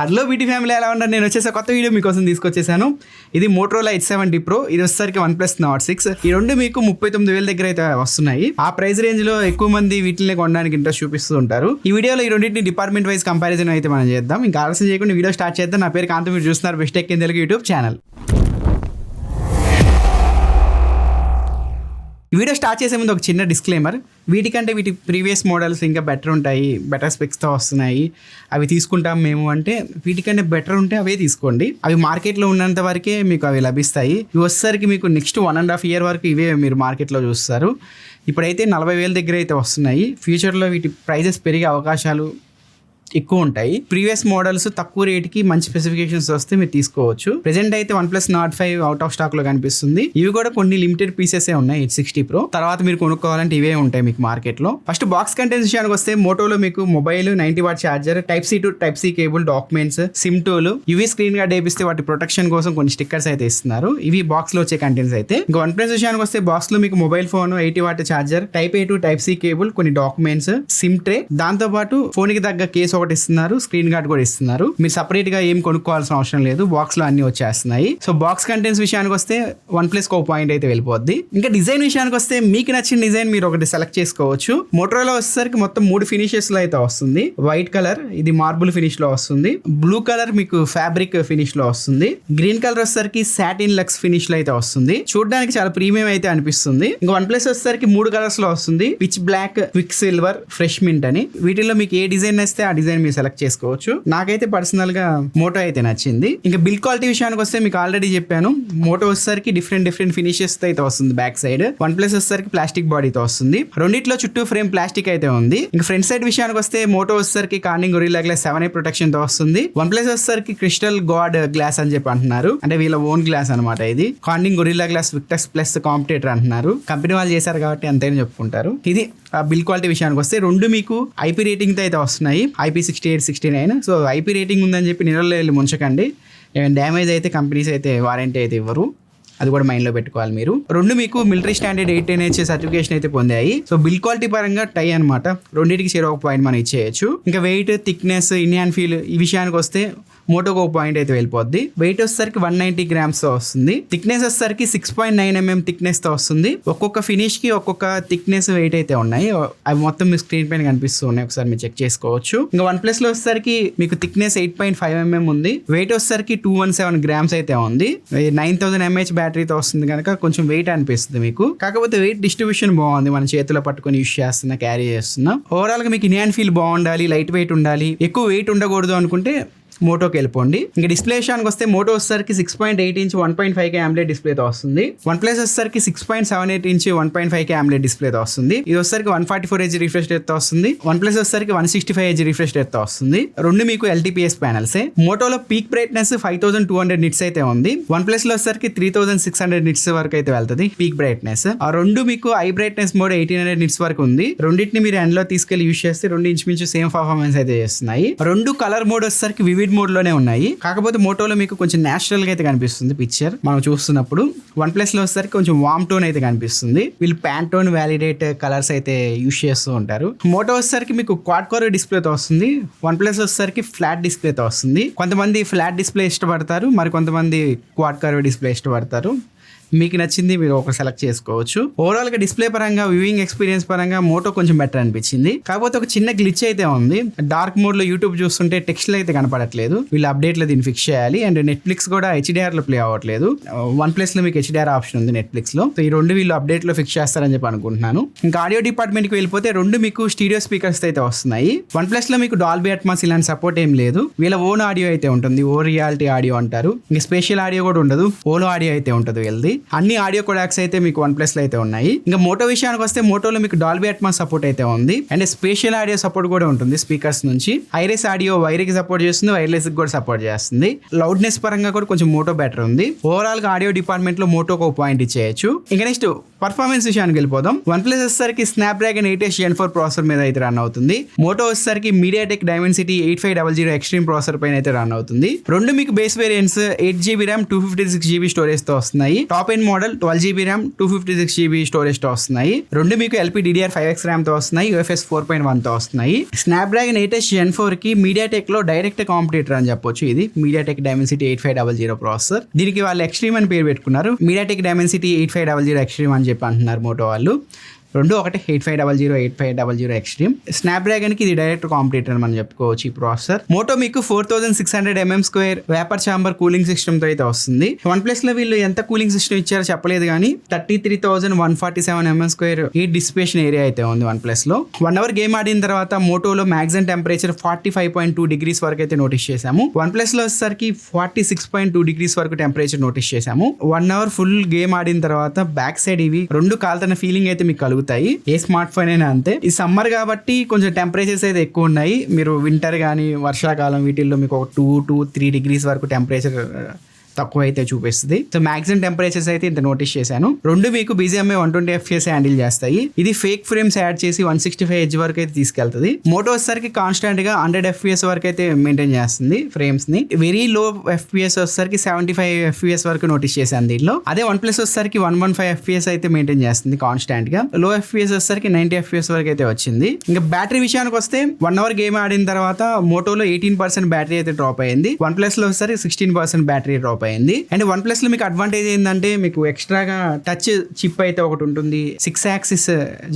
Hello beauty family, ఎలా ఉన్నారు? నేను వచ్చేసి కొత్త వీడియో మీకోసం తీసుకొచ్చేసాను. ఇది మోటరోలా H70 Pro, ఇది వచ్చేసరికి OnePlus Nord 6. ఈ రెండు మీకు 39,000 దగ్గర అయితే వస్తున్నాయి. ఆ ప్రైస్ రేంజ్ లో ఎక్కువ మంది వీటిని కొనడానికి ఇంట్రెస్ట్ చూపిస్తూ ఉంటారు. ఈ వీడియోలో ఈ రెండింటిని డిపార్ట్మెంట్ వైజ్ కంపారిజన్ అయితే మనం చేద్దాం. ఇంకా ఆలస్యం చేయకుండా వీడియో స్టార్ట్ చేద్దాం. నా పేరు కాంత, మీరు చూస్తున్నారు best tech in Telugu YouTube channel. ఈ వీడియో స్టార్ట్ చేసే ముందు ఒక చిన్న డిస్క్లైమర్. వీటికంటే వీటి ప్రీవియస్ మోడల్స్ ఇంకా బెటర్ ఉంటాయి, బెటర్ స్పెక్స్తో వస్తున్నాయి, అవి తీసుకుంటాం మేము అంటే వీటికంటే బెటర్ ఉంటే అవే తీసుకోండి. అవి మార్కెట్లో ఉన్నంత వరకే మీకు అవి లభిస్తాయి. ఇవి వచ్చేసరికి మీకు నెక్స్ట్ 1.5 year వరకు ఇవే మీరు మార్కెట్లో చూస్తారు. ఇప్పుడైతే 40,000 దగ్గర అయితే వస్తున్నాయి. ఫ్యూచర్లో వీటి ప్రైజెస్ పెరిగే అవకాశాలు ఎక్కువ ఉంటాయి. ప్రీవియస్ మోడల్స్ తక్కువ రేట్కి మంచి స్పెసిఫికేషన్స్ వస్తే మీరు తీసుకోవచ్చు. ప్రెజెంట్ అయితే OnePlus Nord 5 out of stock లో కనిపిస్తుంది. ఇవి కూడా కొన్ని లిమిటెడ్ పీసెస్ ఉన్నాయి H60 Pro. తర్వాత మీరు కొనుక్కోవాలంటే ఇవే ఉంటాయి మీకు మార్కెట్ లో. ఫస్ట్ బాక్స్ కంటెంట్స్ విషయానికి వస్తే మోటోలో మీకు mobile, 90W charger, Type-C to Type-C cable, documents, SIM tool, UV screen guard వేపిస్తే వాటి ప్రొటెక్షన్ కోసం కొన్ని స్టిక్కర్స్ అయితే ఇస్తున్నారు. ఇవి బాక్స్ లో వచ్చే కంటెంట్స్ అయితే. ఇంకా OnePlus విషయానికి వస్తే బాక్స్ లో మీకు mobile phone, 80W charger, Type-A to Type-C cable, కొన్ని డాక్యుమెంట్స్, సిమ్ ట్రే, దాంతో పాటు ఫోన్ కి తగ్గ కేసు ఒకటి ఇస్తున్నారు, స్క్రీన్ గార్డ్ కూడా ఇస్తున్నారు. మీరు సపరేట్ గా ఏం కొనుక్కోవాల్సిన అవసరం లేదు, బాక్స్ లో అన్ని వచ్చేస్తున్నాయి. సో బాక్స్ కంటెంట్స్ విషయానికి వస్తే OnePlus కు పాయింట్ అయితే వెళ్ళిపోద్ది. ఇంకా డిజైన్ విషయానికి వస్తే మీకు నచ్చిన డిజైన్ మీరు ఒకటి సెలెక్ట్ చేసుకోవచ్చు. మోటరోలా వచ్చేసరికి మొత్తం 3 ఫినిషెస్ లో అయితే వస్తుంది. వైట్ కలర్ ఇది మార్బుల్ ఫినిష్ లో వస్తుంది, బ్లూ కలర్ మీకు ఫ్యాబ్రిక్ ఫినిష్ లో వస్తుంది, గ్రీన్ కలర్ వచ్చేసరికి సాటిన్ లక్స్ ఫినిష్ లో అయితే వస్తుంది. చూడడానికి చాలా ప్రీమియం అయితే అనిపిస్తుంది. ఇంకా OnePlus వచ్చేసరికి 3 కలర్స్ లో వస్తుంది, pitch black, quick silver, fresh mint అని. వీటిలో మీకు ఏ డిజైన్ వస్తే ఆ డిజైన్ మీరు సెలెక్ట్ చేసుకోవచ్చు. నాకైతే పర్సనల్ గా మోటో అయితే నచ్చింది. ఇంకా బిల్డ్ క్వాలిటీ విషయానికి వస్తే మీకు ఆల్రెడీ చెప్పాను, మోటో వచ్చేసరికి డిఫరెంట్ ఫినిషెస్ అయితే వస్తుంది బ్యాక్ సైడ్. OnePlus వచ్చేసరికి ప్లాస్టిక్ బాడీతో వస్తుంది. రెండిట్లో చుట్టూ ఫ్రేమ్ ప్లాస్టిక్ అయితే ఉంది. ఇంకా ఫ్రంట్ సైడ్ విషయానికి వస్తే మోటో వచ్చేసరికి Corning Gorilla glass 7A protection తో వస్తుంది. OnePlus వచ్చేసరికి క్రిస్టల్ గాడ్ గ్లాస్ అని చెప్పి అంటున్నారు, అంటే వీళ్ళ ఓన్ గ్లాస్ అనమాట. ఇది Corning Gorilla Glass Victus plus competitor అంటున్నారు. కంపెనీ వాళ్ళు చేశారు కాబట్టి అంతేని చెప్పుకుంటారు. ఇది బిల్ క్వాలిటీ విషయానికి వస్తే రెండు మీకు IP రేటింగ్ తో అయితే వస్తున్నాయి, IP68, 69. సో IP రేటింగ్ ఉందని చెప్పి నిరల్లో వెళ్ళి ముంచకండి. డ్యామేజ్ అయితే కంపెనీస్ అయితే వారంటీ అయితే ఇవ్వరు, అది కూడా మైండ్ లో పెట్టుకోవాలి మీరు. రెండు మీకు మిలిటరీ స్టాండర్డ్ 810H సర్టిఫికేషన్ అయితే పొందాయి. సో బిల్ క్వాలిటీ పరంగా టై అనమాట. రెండింటికి షేర్ ఒక పాయింట్ మనం ఇచ్చేయచ్చు. ఇంకా వెయిట్, థిక్నెస్, ఇన్యాన్ ఫీల్ ఈ విషయానికి వస్తే మోటోకి ఒక పాయింట్ అయితే వెళ్ళిపోద్ది. వెయిట్ వచ్చేసరికి 190 grams తో వస్తుంది. థిక్నెస్ వచ్చేసరికి 6.9 mm థిక్నెస్ తో వస్తుంది. ఒక్కొక్క ఫినిష్ కి ఒక్కొక్క థిక్నెస్, వెయిట్ అయితే ఉన్నాయి. అవి మొత్తం మీ స్క్రీన్ పైన కనిపిస్తూ ఉన్నాయి, ఒకసారి మీరు చెక్ చేసుకోవచ్చు. ఇంకా OnePlus లో వచ్చేసరికి మీకు థిక్నెస్ 8.5 mm ఉంది. వెయిట్ వచ్చేసరికి 217 grams అయితే ఉంది. 9000 mAh బ్యాటరీతో వస్తుంది కనుక కొంచెం వెయిట్ అనిపిస్తుంది మీకు. కాకపోతే వెయిట్ డిస్ట్రిబ్యూషన్ బాగుంది, మన చేతిలో పట్టుకొని యూస్ చేస్తున్నా, క్యారీ చేస్తున్నా. ఓవరాల్ గా మీకు ఇన్యాన్ ఫీల్ బాగుండాలి, లైట్ వెయిట్ ఉండాలి, ఎక్కువ వెయిట్ ఉండకూడదు అనుకుంటే మోటోకి వెళ్ళిపోండి. ఇంకా డిస్ప్లే విషయానికి వస్తే మోటో వచ్చేసరికి 6.8 inch 1.5K AMOLED డిస్ప్లేతో వస్తుంది. OnePlus వచ్చేసరికి 6.78 inch 1.5K AMOLED డిస్ప్లేతో వస్తుంది. ఇది వచ్చేసరికి 144Hz రిఫ్రెష్ రేట్ తో వస్తుంది. OnePlus వచ్చేసరికి 165Hz రిఫ్రెష్ రేట్ తో వస్తుంది. రెండు మీకు LTPS ప్యానల్సే. మోటోలో పీక్ బ్రైట్నెస్ 5200 nits అయితే ఉంది. OnePlus లో వచ్చేసరికి 3600 nits వరకు అయితే వెళ్తుంది పీక్ బ్రైట్నెస్. ఆ రెండు మీకు ఐ బ్రైట్నెస్ మోడ్ 1800 nits వరకు ఉంది. రెండింటిని మీరు ఎండ్ లో తీసుకెళ్లి యూస్ చేస్తే రెండు ఇంచుమించు సేమ్ పర్ఫార్మెన్స్ అయితే చేస్తున్నాయి. రెండు కలర్ మోడ్ వచ్చేసరికి వివిడ్ మోడ్ లోనే ఉన్నాయి. కాకపోతే మోటోలో మీకు కొంచెం నేచురల్ గా అయితే కనిపిస్తుంది పిక్చర్ మనం చూస్తున్నప్పుడు. OnePlus లో వచ్చేసరికి కొంచెం వామ్ టోన్ అయితే కనిపిస్తుంది. వీళ్ళు ప్యాంటోన్ వ్యాలిడేట్ కలర్స్ అయితే యూస్ చేస్తూ ఉంటారు. మోటో వచ్చేసరికి మీకు క్వాడ్ కోర్ డిస్ప్లేతో వస్తుంది. OnePlus వచ్చేసరికి ఫ్లాట్ డిస్ప్లేతో వస్తుంది. కొంతమంది ఫ్లాట్ డిస్ప్లే ఇష్టపడతారు, మరి కొంతమంది క్వాడ్ కోర్ డిస్ప్లే ఇష్టపడతారు. మీకు నచ్చింది మీరు ఒక సెలెక్ట్ చేసుకోవచ్చు. ఓవరాల్ గా డిస్ప్లే పరంగా, వ్యూయింగ్ ఎక్స్పీరియన్స్ పరంగా మోటో కొంచెం బెటర్ అనిపించింది. కాకపోతే ఒక చిన్న గ్లిచ్ అయితే ఉంది. డార్క్ మోడ్ లో యూట్యూబ్ చూస్తుంటే టెక్స్ట్ అయితే కనపడట్లేదు. వీళ్ళు అప్డేట్ లో దీన్ని ఫిక్స్ చేయాలి. అండ్ నెట్ఫ్లిక్స్ కూడా HDR లో ప్లే అవ్వట్లేదు. OnePlus లో మీకు HDR ఆప్షన్ ఉంది నెట్ఫ్లిక్స్ లో. సో ఈ రెండు వీళ్ళు అప్డేట్ లో ఫిక్స్ చేస్తారని చెప్పి అనుకుంటున్నాను. ఇంకా ఆడియో డిపార్ట్మెంట్ కి వెళ్ళిపోతే రెండు మీకు స్టీరియో స్పీకర్స్ అయితే వస్తున్నాయి. OnePlus లో మీకు డాల్బీ అట్మాస్ ఇలాంటి సపోర్ట్ ఏం లేదు. వీళ్ళ ఓన్ ఆడియో అయితే ఉంటుంది, ఓ రియాలిటీ ఆడియో అంటారు. ఇంకా స్పెషల్ ఆడియో కూడా ఉండదు, ఓలో ఆడియో అయితే ఉంటుంది వీళ్ళది. అన్ని ఆడియో కోడాక్స్ అయితే మీకు OnePlus లో అయితే ఉన్నాయి. ఇంకా మోటో విషయానికి వస్తే మోటోలో మీకు డాల్బీ అట్మాస్ సపోర్ట్ అయితే ఉంది. అండ్ స్పెషల్ ఆడియో సపోర్ట్ కూడా ఉంటుంది స్పీకర్స్ నుంచి. ఐరిస్ ఆడియో వైర్కి సపోర్ట్ చేస్తుంది, వైర్లెస్ కూడా సపోర్ట్ చేస్తుంది. లౌడ్నెస్ పరంగా కూడా కొంచెం మోటో బెటర్ ఉంది. ఓవరాల్ గా ఆడియో డిపార్ట్మెంట్ లో మోటోకి ఒక పాయింట్ ఇచ్చేయచ్చు. ఇంకా నెక్స్ట్ పర్ఫార్మెన్స్ విషయానికి వెళ్ళిపోదాం. వన్ ప్లస్ వచ్చేసరికి స్నాప్డ్రాగన్ 8S Gen 4 ప్రాసెసర్ మీద అయితే రన్ అవుతుంది. మోటో వచ్చేసరికి మీడియాటెక్ డైమెన్సిటీ 8500 ఎక్స్ట్రీమ్ ప్రాసెసర్ పైన అయితే రన్ అవుతుంది. రెండు మీకు base variants 8GB RAM 256GB storage తో వస్తున్నాయి. Top end model 12GB RAM 256GB storage తో వస్తున్నాయి. రెండు మీకు LPDDR5X RAM తో వస్తున్నాయి. UFS 4.1 తో వస్తున్నాయి. స్నాప్డ్రాగన్ 8S Gen 4 కి మీడియాటెక్ లో డైరెక్ట్ కాంపిటీటర్ అని చెప్పొచ్చు. ఇది మీడియాటెక్ డైమెన్సిటీ 8500 ప్రాసెసర్. దీనికి వాళ్ళు ఎక్స్ట్రీమ్ అని పేరు పెట్టుకున్నారు. మీడియాటెక్ డైమెన్సిటీ 8500 ఎక్స్ట్రీమ్ అని చెప్పి అంటున్నారు మోటో వాళ్ళు. రెండు ఒకటి 8500 ఎక్స్ట్రీమ్. స్నాప్డ్రాగన్ కి ఇది డైరెక్ట్ కాంపిటీటర్ మనం చెప్పుకోవచ్చు ఈ ప్రాసెసర్. మోటో మీకు 4600 mm² vapour chamber cooling system తో అయితే వస్తుంది. వన్ ప్లస్ లో వీళ్ళు ఎంత కూలింగ్ సిస్టమ్ ఇచ్చారో చెప్పలేదు కానీ 33,147 mm² హీట్ డిసిపేషన్ ఏరియా అయితే ఉంది వన్ ప్లస్ లో. 1 hour గేమ్ ఆడిన తర్వాత మోటోలో మ్యాక్సిమం టెంపరేచర్ 45.2 degrees వరకు అయితే నోటీస్ చేసాము. వన్ ప్లస్ లో వచ్చేసరికి 46.2 degrees వరకు టెంపరేచర్ నోటీస్ చేసాము. 1 hour ఫుల్ గేమ్ ఆడిన తర్వాత బ్యాక్ సైడ్ ఇవి రెండు కాలుతున్న ఫీలింగ్ అయితే మీకు కలుగుతాయి. ఏ స్మార్ట్ ఫోన్ అయినా అంతే. ఈ సమ్మర్ కాబట్టి కొంచెం టెంపరేచర్స్ అయితే ఎక్కువ ఉన్నాయి. మీరు వింటర్ కానీ వర్షాకాలం వీటిల్లో మీకు ఒక 2 to 3 degrees వరకు టెంపరేచర్ తక్కువ అయితే చూపిస్తుంది. సో మాక్సిమం టెంపరేచర్స్ అయితే ఇంత నోటీస్ చేశాను. రెండు మీకు BGMI 120 FPS హ్యాండిల్ చేస్తాయి. ఇది ఫేక్ ఫ్రేమ్స్ యాడ్ చేసి 165 Hz వరకు అయితే తీసుకెళ్తుంది. మోటో వచ్చేసరికి కాన్స్టాంట్ గా 100 FPS వరకు అయితే మెయింటైన్ చేస్తుంది ఫ్రేమ్స్ ని. వెరీ లో FPS వచ్చేసరికి 75 FPS వరకు నోటీస్ చేశాను దీనిలో. అదే వన్ ప్లస్ వచ్చేసరికి 115 FPS అయితే మెయింటైన్ చేస్తుంది కాన్స్టాంట్ గా. లో FPS వచ్చేసరికి 90 FPS వరకు అయితే వచ్చింది. ఇంకా బ్యాటరీ విషయానికి వస్తే 1 hour గేమ్ ఆడిన తర్వాత మోటోలో 18% బ్యాటరీ అయితే డ్రాప్ అయింది. వన్ ప్లస్ లో వచ్చేసరికి 16% బ్యాటరీ డ్రాప్ అయింది. అండ్ వన్ ప్లస్ లో మీకు అడ్వాంటేజ్ ఏంటంటే మీకు ఎక్స్ట్రాగా టచ్ చిప్ అయితే ఒకటి ఉంటుంది. 6 axis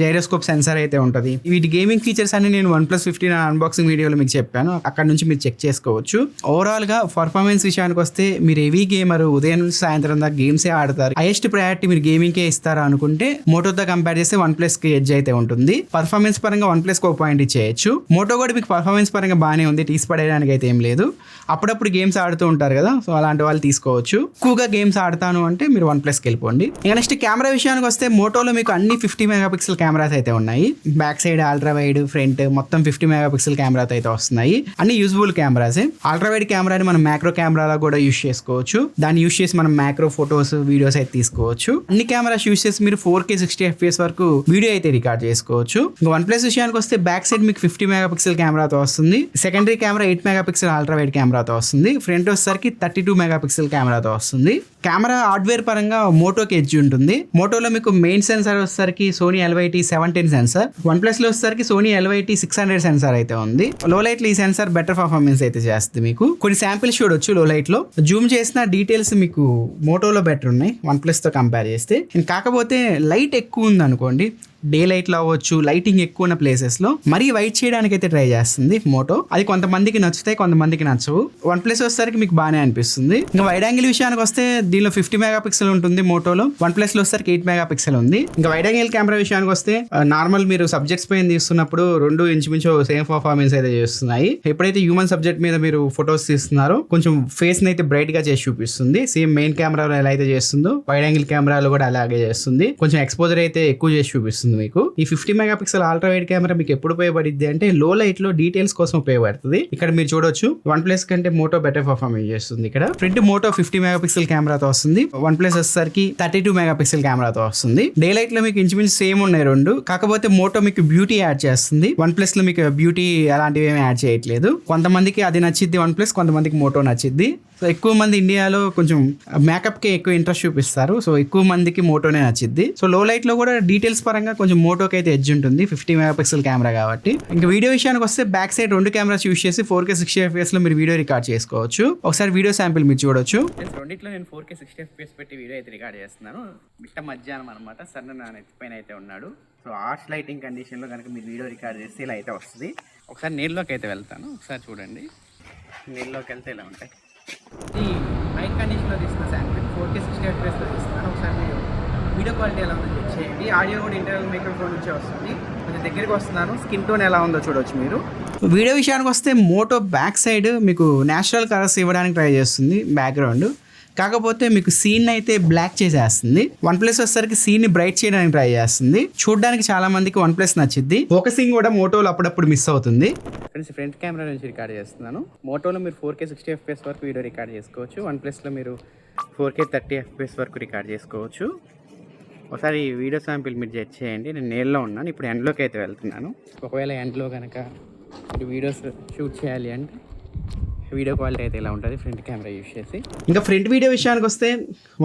గైరోస్కోప్ సెన్సార్ అయితే ఉంటుంది. వీటి గేమింగ్ ఫీచర్స్ అన్ని నేను OnePlus 15 అన్బాక్సింగ్ వీడియోలో మీకు చెప్పాను. అక్కడ నుంచి మీరు చెక్ చేసుకోవచ్చు. ఓవరాల్ గా పర్ఫార్మెన్స్ విషయానికి వస్తే మీరు హెవీ గేమర్, ఉదయం నుంచి సాయంత్రం దాకా గేమ్సే ఆడతారు, హైయెస్ట్ ప్రయారిటీ మీరు గేమింగ్ కే ఇస్తారా అనుకుంటే మోటోతో కంపేర్ చేస్తే వన్ ప్లస్ కి ఎడ్జ్ అయితే ఉంటుంది. పర్ఫార్మెన్స్ పరంగా వన్ ప్లస్ కి ఒక పాయింట్ ఇచ్చేయచ్చు. మోటో కూడా మీకు పర్ఫార్మెన్స్ పరంగా బాగానే ఉంది, తీసి పడేయడానికి అయితే ఏం లేదు. అప్పుడప్పుడు గేమ్స్ ఆడుతూ ఉంటారు కదా, సో అలాంటి వాళ్ళు తీసుకోవచ్చు. ఎక్కువగా గేమ్స్ ఆడతాను అంటే మీరు వన్ ప్లస్ కి వెళ్ళిపోండి. ఇంకా నెక్స్ట్ కెమెరా విషయానికి వస్తే మోటోలో మీకు అన్ని 50 మెగాపిక్సెల్ కెమెరాస్ అయితే ఉన్నాయి. Back side ultra wide, front మొత్తం 50 మెగాపిక్సెల్ కెమెరాతో అయితే వస్తున్నాయి. అన్ని యూజ్ఫుల్ కెమెరాసే. అల్ట్రా వైడ్ కెమెరాని మనం మ్యాక్రో కెమెరాలో కూడా యూస్ చేసుకోవచ్చు. దాన్ని యూస్ చేసి మనం మ్యాక్రో ఫొటోస్, వీడియోస్ అయితే తీసుకోవచ్చు. అన్ని కెమెరాస్ యూస్ చేసి మీరు 4K 60 FPS వరకు వీడియో అయితే రికార్డ్ చేసుకోవచ్చు. ఇంకా వన్ ప్లస్ విషయానికి వస్తే బ్యాక్ సైడ్ మీకు 50 మెగాపిక్సెల్ కెమెరాతో వస్తుంది. Secondary camera 8 megapixel ultra wide కెమెరాతో వస్తుంది. ఫ్రంట్ వచ్చేసరికి 32 మెగాపిక్సెల్ కెమెరాతో వస్తుంది. కెమెరా హార్డ్వేర్ పరంగా మోటోకి ఎడ్జ్ ఉంటుంది. మోటోలో మీకు మెయిన్ సెన్సార్ వచ్చేసరికి Sony LYT 710 sensor. OnePlus లో వచ్చేసరికి సోనీ LYT 600 సెన్సార్ అయితే ఉంది. లో లైట్ లో ఈ సెన్సార్ బెటర్ పర్ఫార్మెన్స్ అయితే చేస్తుంది. మీకు కొన్ని శాంపిల్స్ చూడొచ్చు. లో లైట్ లో జూమ్ చేసిన డీటెయిల్స్ మీకు మోటోలో బెటర్ ఉన్నాయి వన్ ప్లస్ తో కంపేర్ చేస్తే. కాకపోతే లైట్ ఎక్కువ ఉంది అనుకోండి, డే లైట్ లో అవ్వచ్చు, లైటింగ్ ఎక్కువ ఉన్న ప్లేసెస్ లో మరీ వైట్ చేయడానికి అయితే ట్రై చేస్తుంది మోటో. అది కొంతమందికి నచ్చుతాయి, కొంతమందికి నచ్చవు. వన్ ప్లస్ వచ్చేసరికి మీకు బాగానే అనిపిస్తుంది. ఇంకా వైడ్ యాంగిల్ విషయానికి వస్తే దీనిలో 50 మెగాపిక్సెల్ ఉంటుంది మోటోలో. వన్ ప్లస్ లో వచ్చేసరికి 8 మెగాపిక్సెల్ ఉంది. ఇంకా వైడ్ యాంగిల్ కెమెరా విషయానికి వస్తే నార్మల్ మీరు సబ్జెక్ట్స్ పైన తీస్తున్నప్పుడు రెండు ఇంచుమించు సేమ్ పర్ఫార్మెన్స్ అయితే చేస్తున్నాయి. ఎప్పుడైతే హ్యూమన్ సబ్జెక్ట్ మీద మీరు ఫొటోస్ తీస్తున్నారో కొంచెం ఫేస్ ని అయితే బ్రైట్ గా చేసి చూపిస్తుంది. సేమ్ మెయిన్ కెమెరాలో ఎలా అయితే చేస్తుందో వైడ్ యాంగిల్ కెమెరాలో కూడా అలాగే చేస్తుంది. కొంచెం ఎక్స్పోజర్ అయితే ఎక్కువ చేసి చూపిస్తుంది మీకు. ఈ 50 మెగాపిక్సెల్ అల్ట్రా వైడ్ కెమెరా మీకు ఎప్పుడు ఉపయోగపడుద్ది అంటే లో లైట్ లో డీటెయిల్స్ కోసం ఉపయోగపడుతుంది. ఇక్కడ మీరు చూడొచ్చు వన్ ప్లస్ కంటే మోటో బెటర్ పర్ఫార్మెన్స్ చేస్తుంది. ఇక్కడ ఫ్రంట్ మోటో 50 మెగాపిక్సెల్ కెమెరాతో వస్తుంది. వన్ ప్లస్ వచ్చేసరికి 32 మెగాపిక్సెల్ కెమెరాతో వస్తుంది. డే లైట్ లో మీకు ఇంచుమించు సేమ్ ఉన్నాయి రెండు. కాకపోతే మోటో మీకు బ్యూటీ యాడ్ చేస్తుంది. వన్ ప్లస్ లో మీకు బ్యూటీ అలాంటివి ఏమి యాడ్ చేయట్లేదు. కొంతమందికి అది నచ్చిద్ది వన్ ప్లస్, కొంతమందికి మోటో నచ్చిద్ది. సో ఎక్కువ మంది ఇండియాలో కొంచెం మేకప్ కి ఎక్కువ ఇంట్రెస్ట్ చూపిస్తారు. సో ఎక్కువ మందికి మోటోనే నచ్చిద్ది. సో లో లైట్ లో కూడా డీటెయిల్స్ పరంగా కొంచెం మోటోకి అయితే ఎడ్జ్ ఉంటుంది 50 మెగాపిక్సెల్ కెమెరా కాబట్టి. ఇంకా వీడియో విషయానికి వస్తే బ్యాక్ సైడ్ రెండు కెమెరాస్ యూస్ చేసి 4K 60 FPS లో మీరు వీడియో రికార్డ్ చేసుకోవచ్చు. ఒకసారి వీడియో శాంపిల్ మీరు చూడొచ్చు. రెండిట్లో నేను 4K 60 FPS పెట్టి వీడియో అయితే రికార్డ్ చేస్తున్నాను. మిట్ట మధ్యాహ్నం అనమాట. సన్న నా నెత్తి పైన అయితే ఉన్నాడు. సో ఆర్చ్ లైటింగ్ కండిషన్లో కనుక మీరు వీడియో రికార్డ్ చేస్తే ఇలా అయితే వస్తుంది. ఒకసారి నీళ్ళలోకి అయితే వెళ్తాను, ఒకసారి చూడండి. నీళ్ళలోకి వెళ్తే ఇలా ఉంటాయి. ఈ నైట్ కండిషన్లో తీసిన శాంపిల్ 4K 60 FPSలో తీస్తున్నాను. ఒకసారి మీరు వీడియో క్వాలిటీ ఎలా ఉందో చెక్ చేయండి. ఆడియో కూడా ఇంటర్నల్ మైక్రోఫోన్ నుంచే వస్తుంది. కొంచెం దగ్గరికి వస్తున్నాను, స్కిన్ టోన్ ఎలా ఉందో చూడవచ్చు మీరు. వీడియో విషయానికి వస్తే మోటో బ్యాక్ సైడ్ మీకు న్యాచురల్ కలర్స్ ఇవ్వడానికి ట్రై చేస్తుంది బ్యాక్గ్రౌండ్. కాకపోతే మీకు సీన్ అయితే బ్లాక్ చేసేస్తుంది. వన్ ప్లస్ వచ్చేసరికి సీన్ ని బ్రైట్ చేయడానికి ట్రై చేస్తుంది. చూడడానికి చాలా మందికి వన్ ప్లస్ నచ్చింది. ఫోకసింగ్ కూడా మోటోలో అప్పుడప్పుడు మిస్ అవుతుంది. ఫ్రెండ్స్ ఫ్రంట్ కెమెరా నుంచి రికార్డ్ చేస్తున్నాను. మోటోలో మీరు 4K 60 FPS వరకు వీడియో రికార్డ్ చేసుకోవచ్చు. వన్ ప్లస్లో మీరు 4K 30 FPS వరకు రికార్డ్ చేసుకోవచ్చు. ఒకసారి ఈ వీడియో శాంపిల్ మీరు జడ్జ్ చేయండి. నేను నేల్లో ఉన్నాను, ఇప్పుడు ఎండ్లోకి అయితే వెళ్తున్నాను. ఒకవేళ ఎండ్లో కనుక మీరు వీడియోస్ షూట్ చేయాలి అంటే వీడియో క్వాలిటీ అయితే ఇలా ఉంటుంది ఫ్రంట్ కెమెరా యూస్ చేసి. ఇంకా ఫ్రంట్ వీడియో విషయానికి వస్తే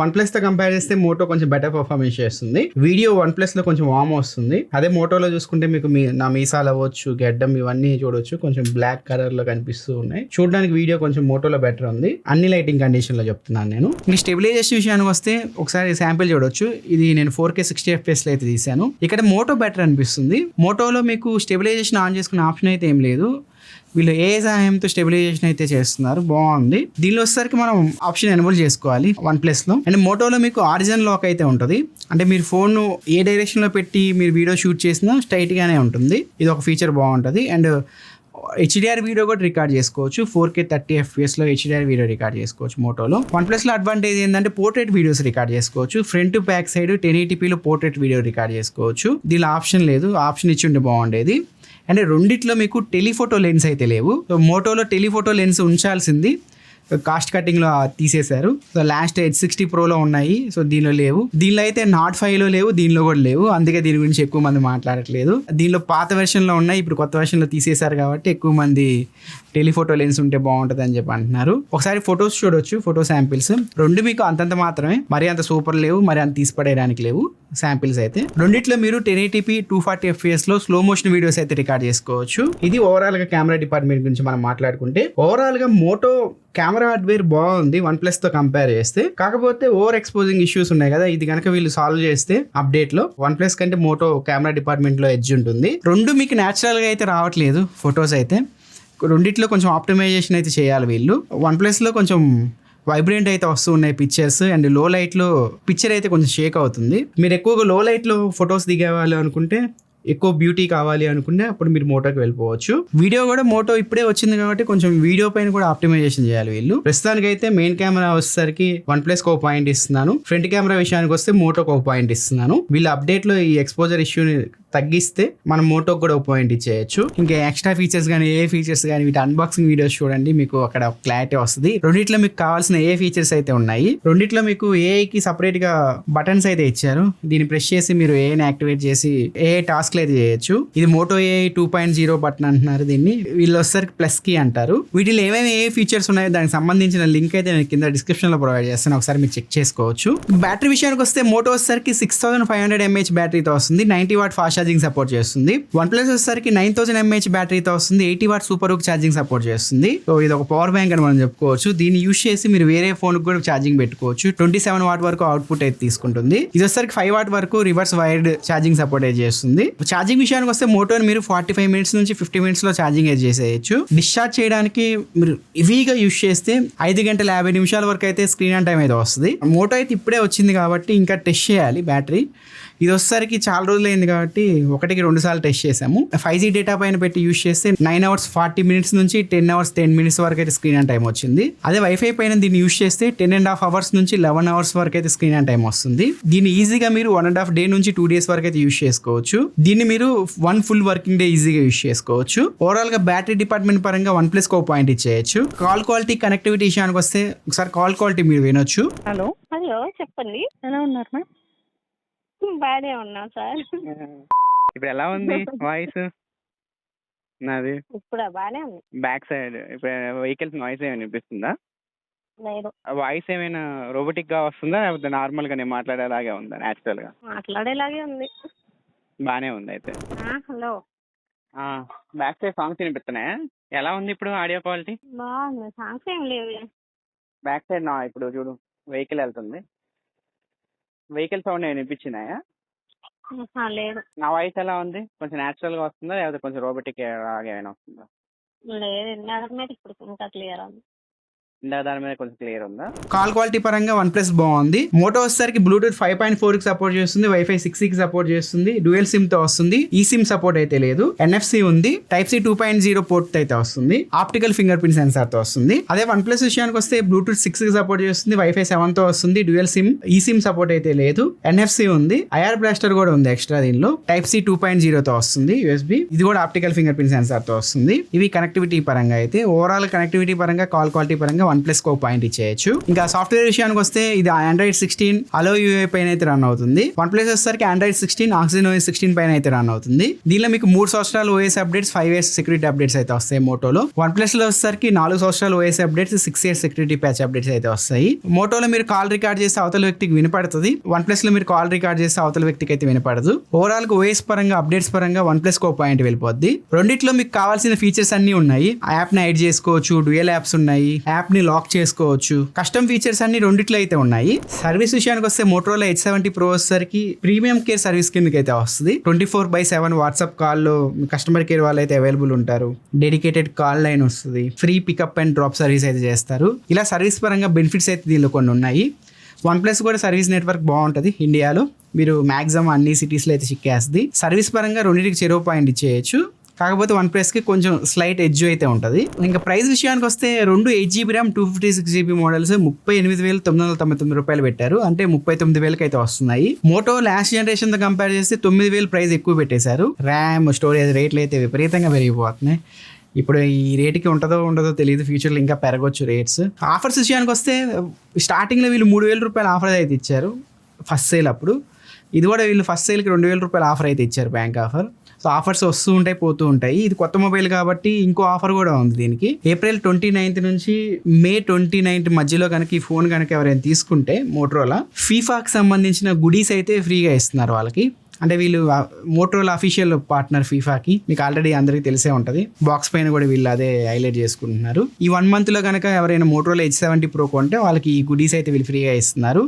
OnePlusతో కంపేర్ చేస్తే మోటో కొంచెం బెటర్ పర్ఫార్మెన్స్ చేస్తుంది. వీడియో OnePlusలో కొంచెం వామ్ వస్తుంది. అదే మోటోలో చూసుకుంటే మీకు నా మీసాలు అవ్వచ్చు, గెడ్డం ఇవన్నీ చూడొచ్చు, కొంచెం బ్లాక్ కలర్లో కనిపిస్తూ ఉన్నాయి. చూడడానికి వీడియో కొంచెం మోటోలో బెటర్ ఉంది, అన్ని లైటింగ్ కండిషన్లో చెప్తున్నాను నేను. ఈ స్టెబిలైజేషన్ విషయానికి వస్తే ఒకసారి శాంపిల్ చూడొచ్చు. ఇది నేను 4K 60 FPS అయితే తీసాను. ఇక్కడ మోటో బెటర్ అనిపిస్తుంది. మోటోలో మీకు స్టెబిలైజేషన్ ఆన్ చేసుకునే ఆప్షన్ అయితే ఏం లేదు. వీళ్ళు ఏ సహాయంతో స్టెబిలైజేషన్ అయితే చేస్తున్నారు, బాగుంది. దీనిలో వచ్చేసరికి మనం ఆప్షన్ ఎనేబుల్ చేసుకోవాలి OnePlusలో. అండ్ మోటోలో మీకు ఆరిజిన్ లాక్ అయితే ఉంటుంది. అంటే మీరు ఫోన్ ఏ డైరెక్షన్లో పెట్టి మీరు వీడియో షూట్ చేసినా స్ట్రైట్గానే ఉంటుంది. ఇది ఒక ఫీచర్ బాగుంటుంది. అండ్ HDR వీడియో కూడా రికార్డ్ చేసుకోవచ్చు. 4K 30 FPSలో HDR వీడియో రికార్డ్ చేసుకోవచ్చు మోటోలో. OnePlusలో అడ్వాంటేజ్ ఏంటంటే పోర్ట్రేట్ వీడియోస్ రికార్డ్ చేసుకోవచ్చు. ఫ్రంట్ బ్యాక్ సైడ్ 1080pలో పోర్ట్రేట్ వీడియో రికార్డ్ చేసుకోవచ్చు. దీనిలో ఆప్షన్ లేదు, ఆప్షన్ ఇచ్చి ఉంటే బాగుండేది. అంటే రెండిట్లో మీకు టెలిఫోటో లెన్స్ అయితే లేవు. సో మోటోలో టెలిఫోటో లెన్స్ ఉంచాల్సింది, కాస్ట్ కటింగ్లో తీసేశారు. సో లాస్ట్ H60 Proలో ఉన్నాయి, సో దీనిలో లేవు. దీనిలో అయితే Note 5లో లేవు, దీనిలో కూడా లేవు. అందుకే దీని గురించి ఎక్కువ మంది మాట్లాడట్లేదు. దీనిలో పాత వెర్షన్లో ఉన్నాయి, ఇప్పుడు కొత్త వెర్షన్లో తీసేశారు కాబట్టి ఎక్కువ మంది టెలిఫోటో లెన్స్ ఉంటే బాగుంటుంది అని చెప్పి అంటున్నారు. ఒకసారి ఫొటోస్ చూడొచ్చు, ఫోటో శాంపిల్స్ రెండు మీకు అంతంత మాత్రమే, మరి అంత సూపర్ లేవు, మరి అంత తీసిపడేయడానికి లేవు శాంపిల్స్ అయితే. రెండిట్లో మీరు 1080p 240 FPSలో స్లో మోషన్ వీడియోస్ అయితే రికార్డ్ చేసుకోవచ్చు. ఇది ఓవరాల్గా కెమెరా డిపార్ట్మెంట్ గురించి మనం మాట్లాడుకుంటే, ఓవరాల్గా మోటో కెమెరా హార్డ్వేర్ బాగుంది OnePlusతో కంపేర్ చేస్తే. కాకపోతే ఓవర్ ఎక్స్పోజింగ్ ఇష్యూస్ ఉన్నాయి కదా, ఇది కనుక వీళ్ళు సాల్వ్ చేస్తే అప్డేట్లో OnePlus కంటే మోటో కెమెరా డిపార్ట్మెంట్లో ఎడ్జ్ ఉంటుంది. రెండు మీకు న్యాచురల్గా అయితే రావట్లేదు ఫొటోస్ అయితే. రెండిట్లో కొంచెం ఆప్టిమైజేషన్ అయితే చేయాలి వీళ్ళు. OnePlusలో కొంచెం వైబ్రెంట్ అయితే వస్తూ ఉన్నాయి పిక్చర్స్. అండ్ లో లైట్లో పిక్చర్ అయితే కొంచెం షేక్ అవుతుంది. మీరు ఎక్కువగా లో లైట్లో ఫొటోస్ దిగేవాలి అనుకుంటే, ఎక్కువ బ్యూటీ కావాలి అనుకుంటే అప్పుడు మీరు మోటోకి వెళ్ళిపోవచ్చు. వీడియో కూడా మోటో ఇప్పుడే వచ్చింది కాబట్టి కొంచెం వీడియో పైన కూడా ఆప్టిమైజేషన్ చేయాలి వీళ్ళు. ప్రస్తుతానికి అయితే మెయిన్ కెమెరా వచ్చేసరికి OnePlusకి ఒక పాయింట్ ఇస్తున్నాను. ఫ్రంట్ కెమెరా విషయానికి వస్తే మోటోకి ఒక పాయింట్ ఇస్తున్నాను. వీళ్ళ అప్డేట్లో ఈ ఎక్స్పోజర్ ఇష్యూని తగ్గిస్తే మనం మోటోకి కూడా ఒక పాయింట్ ఇచ్చేయచ్చు. ఇంకా ఎక్స్ట్రా ఫీచర్స్ కానీ ఏ ఫీచర్స్ కానీ వీటి అన్బాక్సింగ్ వీడియోస్ చూడండి, మీకు అక్కడ క్లారిటీ వస్తుంది. రెండిట్లో మీకు కావాల్సిన ఏ ఫీచర్స్ అయితే ఉన్నాయి. రెండిట్లో మీకు ఏఐకి సపరేట్ గా బటన్స్ అయితే ఇచ్చారు. దీన్ని ప్రెస్ చేసి మీరు ఏఐని యాక్టివేట్ చేసి ఏ టాస్క్ అయితే చేయొచ్చు. ఇది మోటో AI 2.0 బటన్ అంటున్నారు. దీన్ని వీళ్ళు వచ్చేసరికి ప్లస్ కీ అంటారు. వీటిలో ఏమేమి ఏ ఫీచర్స్ ఉన్నాయో దానికి సంబంధించిన లింక్ అయితే నేను కింద డిస్క్రిప్షన్ లో ప్రొవైడ్ చేస్తాను, ఒకసారి మీరు చెక్ చేసుకోవచ్చు. బ్యాటరీ విషయానికి వస్తే మోటో వచ్చేసరికి 6500 mAh బ్యాటరీతో వస్తుంది. 90 వాట్ ఫాస్ట్ ఛార్జింగ్ సపోర్ట్ చేస్తుంది. OnePlus వచ్చేసరికి 9000 mAh బ్యాటరీతో వస్తుంది. 80 what super hook charging support చేస్తుంది. సో ఇది ఒక పవర్ బ్యాంక్ అని మనం చెప్పుకోవచ్చు. దీన్ని యూస్ చేసి మీరు వేరే ఫోన్ కూడా ఛార్జింగ్ పెట్టుకోవచ్చు. 27 వాట్ వరకు అవుట్పుట్ అయితే తీసుకుంటుంది. ఇది వచ్చేసరికి 5 వాట్ వరకు రివర్స్ వైర్డ్ ఛార్జింగ్ సపోర్ట్ అయితే చేస్తుంది. ఛార్జింగ్ విషయానికి వస్తే మోటోని మీరు 45 మినిట్స్ నుంచి 50 మినిట్స్ లో ఛార్జింగ్ అయితే చేసేయచ్చు. డిశ్చార్జ్ చేయడానికి మీరు హెవీగా యూస్ చేస్తే 5 గంటల 50 నిమిషాల వరకు అయితే స్క్రీన్ ఆన్ టైం అయితే వస్తుంది. మోటో అయితే ఇప్పుడే వచ్చింది కాబట్టి ఇంకా టెస్ట్ చేయాలి బ్యాటరీ. ఇది వచ్చేసరికి చాలా రోజులు అయింది కాబట్టి 1కి 2 సార్లు టెస్ట్ చేసాము. 5G డేటా పైన పెట్టి యూస్ చేస్తే 9 hours 40 minutes నుంచి 10 hours 10 minutes వరకు అయితే స్క్రీన్ ఆన్ టైం వచ్చింది. అదే వైఫై పైన దీన్ని యూస్ చేస్తే 10.5 hours నుంచి 11 hours వరకు అయితే స్క్రీన్ ఆన్ టైం వస్తుంది. దీన్ని ఈజీగా మీరు 1.5 day నుంచి 2 days వరకు అయితే యూస్ చేసుకోవచ్చు. దీన్ని మీరు 1 full working day ఈజీగా యూస్ చేసుకోవచ్చు. ఓవరాల్ గా బ్యాటరీ డిపార్ట్మెంట్ పరంగా OnePlus కో పాయింట్ ఇచ్చేయచ్చు. కాల్ క్వాలిటీ కనెక్టివిటీ విషయానికి వస్తే ఒకసారి కాల్ క్వాలిటీ మీరు వినొచ్చు. హలో చెప్పండి, ఎలా ఉన్నారు మ్యామ్? బాగానే ఉన్నా సార్. ఇప్పుడు ఎలా ఉంది వాయిస్ నాది? ఇప్పుడు బాగానే ఉంది. బ్యాక్ సైడ్ ఇప్పుడు వెహికల్స్ నాయిస్ ఏమైనా వినిపిస్తుందా? లేదు. వాయిస్ ఏమైనా రోబోటిక్ గా వస్తుందా, లేకపోతే నార్మల్ గా నేను మాట్లాడేలాగే ఉందా? న్యాచురల్ గా మాట్లాడేలాగే ఉంది. బానే ఉంది అయితే. హలో, బ్యాక్ సైడ్ సాంగ్స్ వినిపిస్తున్నాయా? ఎలా ఉంది ఇప్పుడు ఆడియో క్వాలిటీ? బాగుంది. సాంగ్స్ ఏం లేవు. బ్యాక్ సైడ్ నా ఇప్పుడు చూడు వెహికల్ వెళ్తుంది, వెహికల్ సౌండ్ ఏమైనా వినిపించినాయా? లేదు. నా వాయిస్ ఎలా ఉంది? కొంచెం న్యాచురల్ గా వస్తుందా, లేకపోతే కొంచెం రోబోటిక్ లాగా ఏమైనా వస్తుందా? లేదు, ఇందాక మీద ఇప్పుడు ఇంకా క్లియర్ ఉంది. దాని మీద కొంచెం క్లియర్ ఉందా? కాల్ క్వాలిటీ పరంగా OnePlus బాగుంది. మోటో వచ్చేసరికి బ్లూటూత్ 5.4 కి సపోర్ట్ చేస్తుంది, వైఫై 6 కి సపోర్ట్ చేస్తుంది, డ్యూయల్ సిమ్ తో వస్తుంది. ఈ సిమ్ సపోర్ట్ అయితే లేదు. NFC ఉంది, Type-C 2.0 పోర్ట్ అయితే వస్తుంది, ఆప్టికల్ ఫింగర్ ప్రింట్ సెన్సార్ తో వస్తుంది. అదే OnePlus విషయానికి వస్తే బ్లూటూత్ 6 కి సపోర్ట్ చేస్తుంది, వైఫై 7 తో వస్తుంది, డ్యూయల్ సిమ్. ఈ సిమ్ సపోర్ట్ అయితే లేదు. NFC ఉంది, IR బ్లాస్టర్ కూడా ఉంది ఎక్స్ట్రా. దీనిలో Type-C 2.0 తో వస్తుంది USB. ఇది కూడా ఆప్టికల్ ఫింగర్ ప్రింట్ సెన్సార్ తో వస్తుంది. ఇవి కనెక్టివిటీ పరంగా అయితే. ఓవరాల్ కనెక్టివిటీ పరంగా కాల్ క్వాలిటీ పరంగా వన్ ప్లస్ కి ఒక పాయింట్ ఇచ్చేయచ్చు. ఇంకా సాఫ్ట్వేర్ విషయానికి వస్తే ఇది ఆండ్రాయిడ్ 16 అలో యూఐ పైన అయితే రన్ అవుతుంది. వన్ ప్లస్ వచ్చేసరికి ఆండ్రాయిడ్ 16 ఆక్సిజన్ OS 16 పైన అయితే రన్ అవుతుంది. దీనిలో మీకు 3 సంవత్సరాల OS updates, 5 years security updates అయితే వస్తాయి. మోటోలో వన్ ప్లస్ లో వచ్చేసరికి 4 సంవత్సరాల OS updates, 6 years security patch updates అయితే వస్తాయి. మోటోలో మీరు కాల్ రికార్డ్ చేస్తే అవతల వ్యక్తికి వినపడుతుంది. వన్ ప్లస్ లో మీరు కాల్ రికార్డ్ చేస్తే అవతల వ్యక్తికి అయితే వినపడదు. ఓవరాల్ గా OS పరంగా అప్డేట్స్ పరంగా వన్ ప్లస్ కో పాయింట్ వెళ్ళిపోద్ది. రెండిట్లో మీకు కావాల్సిన ఫీచర్స్ అన్ని ఉన్నాయి. ఆ యాప్ ని హైడ్ చేసుకోవచ్చు, డ్యూయల్ యాప్స్ ఉన్నాయి, యాప్ ని లాక్ చేసుకోవచ్చు, కస్టమ్ ఫీచర్స్ అన్ని రెండిట్లో అయితే ఉన్నాయి. సర్వీస్ విషయానికి వస్తే మోటోరోలా H70 Pro వచ్చేసరికి ప్రీమియం కేర్ సర్వీస్ కిందకి అయితే వస్తుంది. 24/7 వాట్సాప్ కాల్లో కస్టమర్ కేర్ వాళ్ళు అయితే అవైలబుల్ ఉంటారు. డెడికేటెడ్ కాల్ లైన్ వస్తుంది. Free pickup and drop service అయితే చేస్తారు. ఇలా సర్వీస్ పరంగా బెనిఫిట్స్ అయితే దీనిలో కొన్ని ఉన్నాయి. వన్ ప్లస్ కూడా సర్వీస్ నెట్వర్క్ బాగుంటుంది ఇండియాలో. మీరు మ్యాక్సిమం అన్ని సిటీస్లో అయితే చిక్కేస్తుంది. సర్వీస్ పరంగా రెండింటికి 0 పాయింట్ ఇచ్చేయచ్చు. కాకపోతే వన్ ప్లస్కి కొంచెం స్లైట్ ఎడ్జ్ అయితే ఉంటుంది. ఇంకా ప్రైస్ విషయానికి వస్తే 2 8GB ర్యామ్ 256GB మోడల్స్ 38,999 రూపాయలు పెట్టారు. అంటే 39,000 అయితే వస్తున్నాయి. మోటో లాస్ట్ జనరేషన్తో కంపేర్ చేస్తే 9,000 ప్రైస్ ఎక్కువ పెట్టేశారు. ర్యామ్, స్టోరేజ్ రేట్లు అయితే విపరీతంగా పెరిగిపోతున్నాయి. ఇప్పుడు ఈ రేటుకి ఉంటుందో ఉండదో తెలియదు, ఫ్యూచర్లో ఇంకా పెరగవచ్చు రేట్స్. ఆఫర్స్ విషయానికి వస్తే స్టార్టింగ్లో వీళ్ళు 3,000 రూపాయల ఆఫర్ అయితే ఇచ్చారు ఫస్ట్ సేల్ అప్పుడు. ఇది కూడా వీళ్ళు ఫస్ట్ సేల్కి 2,000 రూపాయల ఆఫర్ అయితే ఇచ్చారు, బ్యాంక్ ఆఫర్. సో ఆఫర్స్ వస్తూ ఉంటాయి, పోతూ ఉంటాయి. ఇది కొత్త మొబైల్ కాబట్టి ఇంకో ఆఫర్ కూడా ఉంది దీనికి. April 29th నుంచి May 29th మధ్యలో కనుక ఈ ఫోన్ కనుక ఎవరైనా తీసుకుంటే మోటోరోలా ఫీఫాకి సంబంధించిన గుడీస్ అయితే ఫ్రీగా ఇస్తున్నారు వాళ్ళకి. అంటే వీళ్ళు మోటోరోలా అఫీషియల్ పార్ట్నర్ ఫీఫాకి, మీకు ఆల్రెడీ అందరికీ తెలిసే ఉంటుంది. బాక్స్ పైన కూడా వీళ్ళు అదే హైలైట్ చేసుకుంటున్నారు. ఈ 1 monthలో కనుక ఎవరైనా మోటోరోలా H70 Pro కొంటే వాళ్ళకి ఈ గుడీస్ అయితే వీళ్ళు ఫ్రీగా ఇస్తున్నారు.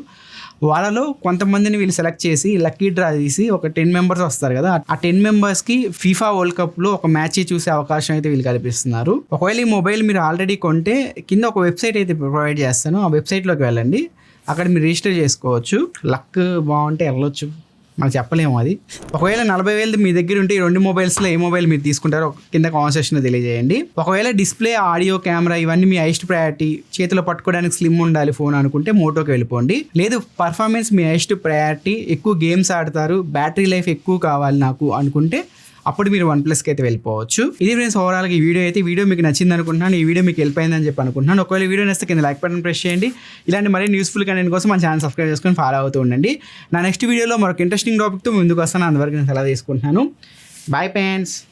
వాళ్ళలో కొంతమందిని వీళ్ళు సెలెక్ట్ చేసి లక్కీ డ్రా తీసి ఒక 10 members వస్తారు కదా, ఆ 10 members ఫీఫా వరల్డ్ కప్లో ఒక మ్యాచ్ చూసే అవకాశం అయితే వీళ్ళు కల్పిస్తున్నారు. ఒకవేళ ఈ మొబైల్ మీరు ఆల్రెడీ కొంటే కింద ఒక వెబ్సైట్ అయితే ప్రొవైడ్ చేస్తాను. ఆ వెబ్సైట్లోకి వెళ్ళండి, అక్కడ మీరు రిజిస్టర్ చేసుకోవచ్చు. లక్ బాగుంటే వెళ్ళొచ్చు, మనకు చెప్పలేము అది. ఒకవేళ 40,000 మీ దగ్గర ఉంటే ఈ 2 మొబైల్స్లో ఏ మొబైల్ మీరు తీసుకుంటారో కింద కామెంట్ సెక్షన్లో తెలియజేయండి. ఒకవేళ డిస్ప్లే, ఆడియో, కెమెరా ఇవన్నీ మీ హైయెస్ట్ ప్రయారిటీ, చేతిలో పట్టుకోవడానికి స్లిమ్ ఉండాలి ఫోన్ అనుకుంటే మోటోకి వెళ్ళిపోండి. లేదు పర్ఫార్మెన్స్ మీ హైయెస్ట్ ప్రయారిటీ, ఎక్కువ గేమ్స్ ఆడతారు, బ్యాటరీ లైఫ్ ఎక్కువ కావాలి నాకు అనుకుంటే అప్పుడు మీరు వన్ ప్లస్కి అయితే వెళ్ళిపోవచ్చు. ఇది ఫ్రెండ్స్ ఓవరాల్గా ఈ వీడియో మీకు నచ్చింది అనుకుంటున్నాను. ఈ వీడియో మీకు హెల్ప్ అయిందని చెప్పి అనుకుంటున్నాను. ఒకవేళ వీడియో నచ్చితే కింద లైక్ బటన్ ప్రెస్ చేయండి. ఇలాంటి మరిన్ని యూస్ఫుల్ కంటెంట్ కోసం మన ఛానల్ సబ్స్క్రైబ్ చేసుకొని ఫాలో అవుతూ ఉండండి. నా నెక్స్ట్ వీడియోలో మరొక ఇంట్రెస్టింగ్ టాపిక్తో ముందుకు వస్తాను. అంతవరకు నేను సెలవు తీసుకుంటున్నాను. Bye friends.